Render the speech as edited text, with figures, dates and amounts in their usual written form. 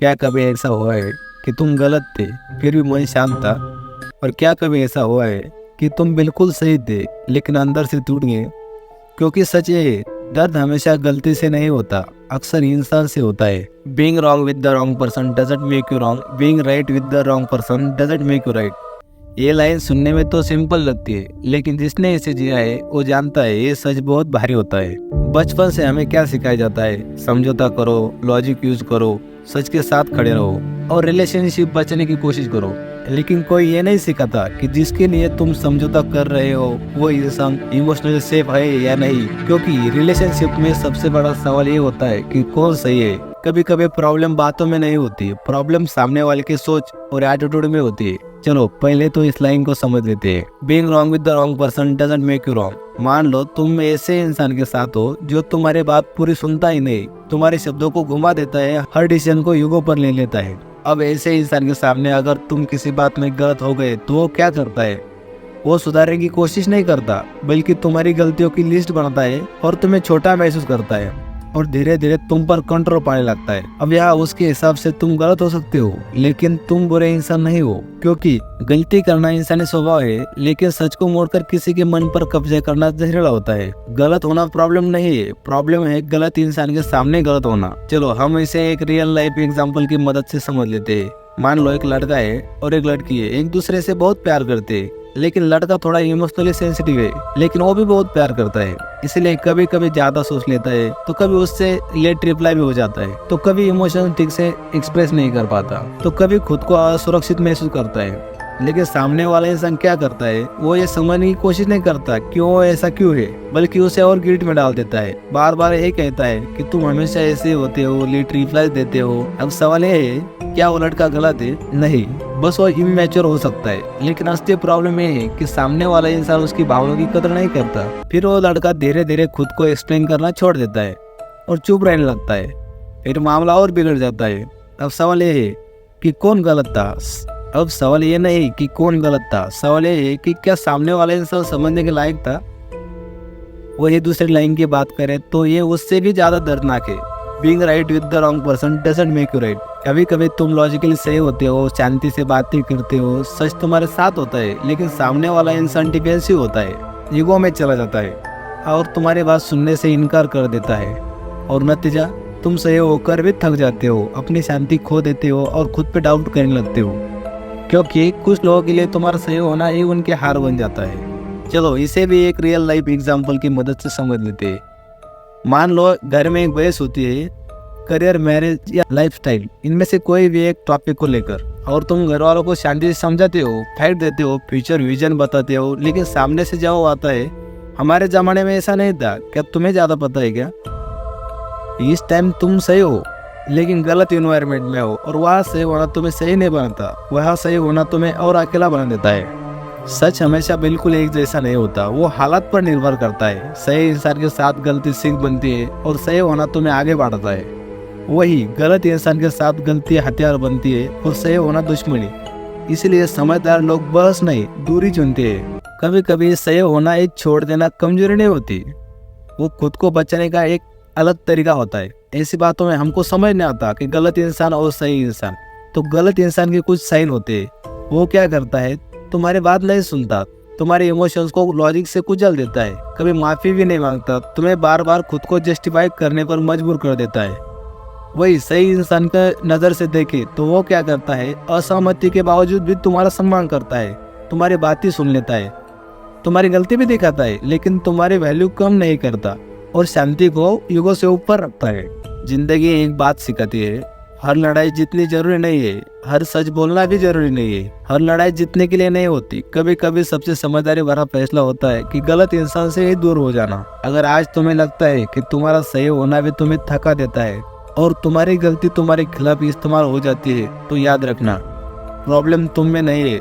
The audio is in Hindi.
क्या कभी ऐसा हुआ है कि तुम गलत थे फिर भी मन शांत था? और क्या कभी ऐसा हुआ है कि तुम बिल्कुल सही थे लेकिन अंदर से टूट गए? क्योंकि सच ये है, दर्द हमेशा गलती से नहीं होता, अक्सर इंसान से होता है। Being wrong with the wrong person doesn't make you wrong, being right with the wrong person doesn't make you right. ये लाइन सुनने में तो सिंपल लगती है, लेकिन जिसने इसे जिया है वो जानता है ये सच बहुत भारी होता है। बचपन से हमें क्या सिखाया जाता है? समझौता करो, लॉजिक यूज करो, सच के साथ खड़े रहो और रिलेशनशिप बचने की कोशिश करो। लेकिन कोई ये नहीं सिखाता कि जिसके लिए तुम समझौता कर रहे हो वो इंसान इमोशनली सेफ है या नहीं। क्योंकि रिलेशनशिप में सबसे बड़ा सवाल ये होता है कि कौन सही है। कभी कभी प्रॉब्लम बातों में नहीं होती, प्रॉब्लम सामने वाले की सोच और एटीट्यूड में होती है। चलो पहले तो इस लाइन को समझ लेते हैं। Being wrong with the wrong person doesn't make you wrong. मान लो तुम ऐसे इंसान के साथ हो जो तुम्हारी बात पूरी सुनता ही नहीं, तुम्हारे शब्दों को घुमा देता है, हर डिसीजन को ईगो पर ले लेता है। अब ऐसे इंसान के सामने अगर तुम किसी बात में गलत हो गए तो वो क्या करता है? वो सुधारने की कोशिश नहीं करता, बल्कि तुम्हारी गलतियों की लिस्ट बनाता है और तुम्हें छोटा महसूस करता है और धीरे धीरे तुम पर कंट्रोल पाने लगता है। अब यहाँ उसके हिसाब से तुम गलत हो सकते हो, लेकिन तुम बुरे इंसान नहीं हो। क्योंकि गलती करना इंसानी स्वभाव है, लेकिन सच को मोड़कर किसी के मन पर कब्जा करना जहरीला होता है। गलत होना प्रॉब्लम नहीं है, प्रॉब्लम है गलत इंसान के सामने गलत होना। चलो हम इसे एक रियल लाइफ एग्जाम्पल की मदद से समझ लेते हैं। मान लो एक लड़का है और एक लड़की है, एक दूसरे से बहुत प्यार करते हैं, लेकिन लड़का थोड़ा इमोशनली सेंसिटिव है, लेकिन वो भी बहुत प्यार करता है, इसलिए कभी कभी ज्यादा सोच लेता है, तो कभी उससे लेट रिप्लाई भी हो जाता है, तो कभी इमोशन ठीक से एक्सप्रेस नहीं कर पाता, तो कभी खुद को असुरक्षित महसूस करता है। लेकिन सामने वाला इंसान क्या करता है? वो ये समझने की कोशिश नहीं करता क्यों ऐसा क्यों है, बल्कि उसे और गिल्ट में डाल देता है। बार बार यही कहता है कि तुम हमेशा ऐसे होते हो, लेट रिप्लाई देते हो। अब सवाल ये है, क्या वो लड़का गलत है? नहीं, बस वो इमैच्योर हो सकता है। लेकिन असली प्रॉब्लम ये है कि सामने वाला इंसान उसकी भावनाओं की कदर नहीं करता। फिर वो लड़का धीरे धीरे खुद को एक्सप्लेन करना छोड़ देता है और चुप रहने लगता है। फिर मामला और बिगड़ जाता है। अब सवाल ये है कि कौन गलत था? अब सवाल ये नहीं कि कौन गलत था, सवाल ये है कि क्या सामने वाला इंसान समझने के लायक था? वही दूसरी लाइन की बात करें तो ये उससे भी ज्यादा दर्दनाक है। Being right with the wrong person doesn't make you right. कभी कभी तुम लॉजिकली सही होते हो, शांति से बातें करते हो, सच तुम्हारे साथ होता है, लेकिन सामने वाला इंसान डिफेंसिव होता है, ईगो में चला जाता है और तुम्हारी बात सुनने से इनकार कर देता है। और नतीजा, तुम सही होकर भी थक जाते हो, अपनी शांति खो देते हो और खुद पे डाउट करने लगते हो, क्योंकि कुछ लोगों के लिए तुम्हारा सही होना ही उनके हार बन जाता है। चलो इसे भी एक रियल लाइफ एग्जांपल की मदद से समझ लेते हैं। मान लो घर में एक बहस होती है, करियर, मैरिज या लाइफस्टाइल, इनमें से कोई भी एक टॉपिक को लेकर, और तुम घर वालों को शांति से समझाते हो, फाइट देते हो, फ्यूचर विजन बताते हो, लेकिन सामने से जवाब आता है, हमारे जमाने में ऐसा नहीं था, क्या तुम्हें ज्यादा पता है क्या? इस टाइम तुम सही हो लेकिन गलत इन्वायरमेंट में हो, और वहाँ सही होना तुम्हें सही नहीं बनाता, वहाँ सही होना तुम्हें और अकेला बना देता है। सच हमेशा बिल्कुल एक जैसा नहीं होता, वो हालात पर निर्भर करता है। सही इंसान के साथ गलती सीख बनती है और सही होना तुम्हें आगे बढ़ाता है। वही गलत इंसान के साथ गलती हथियार बनती है और सही होना दुश्मनी। इसलिए समझदार लोग बहस नहीं, दूरी चुनते हैं। कभी कभी सही होना एक छोड़ देना कमजोरी नहीं होती, वो खुद को बचाने का एक अलग तरीका होता है। ऐसी बातों में हमको समझ नहीं आता कि गलत इंसान और सही इंसान, तो गलत इंसान के कुछ साइन होते हैं। वो क्या करता है? तुम्हारी बात नहीं सुनता, तुम्हारे इमोशंस को लॉजिक से कुचल देता है, कभी माफी भी नहीं मांगता, तुम्हें बार बार खुद को जस्टिफाई करने पर मजबूर कर देता है। वही सही इंसान का नजर से देखे तो वो क्या करता है? असहमति के बावजूद भी तुम्हारा सम्मान करता है, तुम्हारी बातें सुन लेता है, तुम्हारी गलती भी दिखाता है, लेकिन तुम्हारी वैल्यू कम नहीं करता और शांति को ईगो से ऊपर रखता है। जिंदगी एक बात सिखाती है, हर लड़ाई जीतनी जरूरी नहीं है, हर सच बोलना भी जरूरी नहीं है, हर लड़ाई जीतने के लिए नहीं होती। कभी कभी सबसे समझदारी भरा फैसला होता है कि गलत इंसान से ही दूर हो जाना। अगर आज तुम्हें लगता है कि तुम्हारा सही होना भी तुम्हें थका देता है और तुम्हारी गलती तुम्हारे खिलाफ इस्तेमाल हो जाती है, तो याद रखना, प्रॉब्लम तुम में नहीं है,